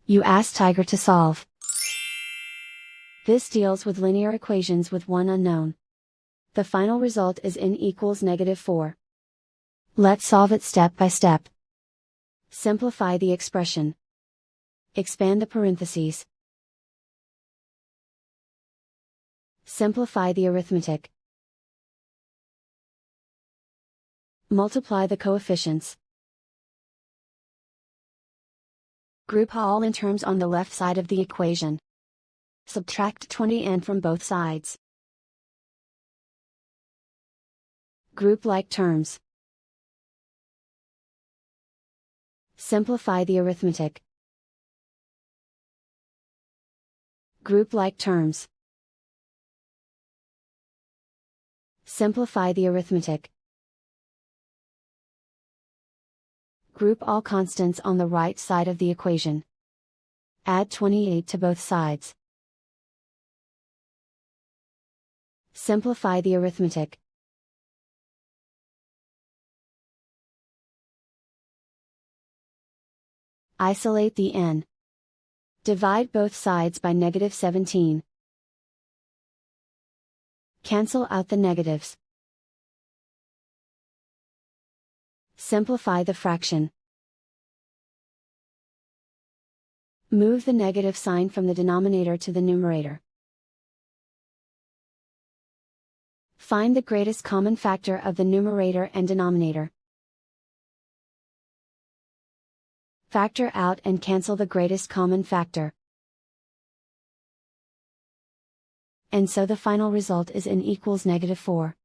You ask Tiger to solve. This deals with linear equations with one unknown. The final result is n equals -4. Let's solve it step by step. Simplify the expression. Expand the parentheses. Simplify the arithmetic. Multiply the coefficients. Group all in terms on the left side of the equation. Subtract 20n from both sides. Group like terms. Simplify the arithmetic. Group like terms. Simplify the arithmetic. Group all constants on the right side of the equation. Add 28 to both sides. Simplify the arithmetic. Isolate the n. Divide both sides by -17. Cancel out the negatives. Simplify the fraction. Move the negative sign from the denominator to the numerator. Find the greatest common factor of the numerator and denominator. Factor out and cancel the greatest common factor. And so the final result is n equals -4.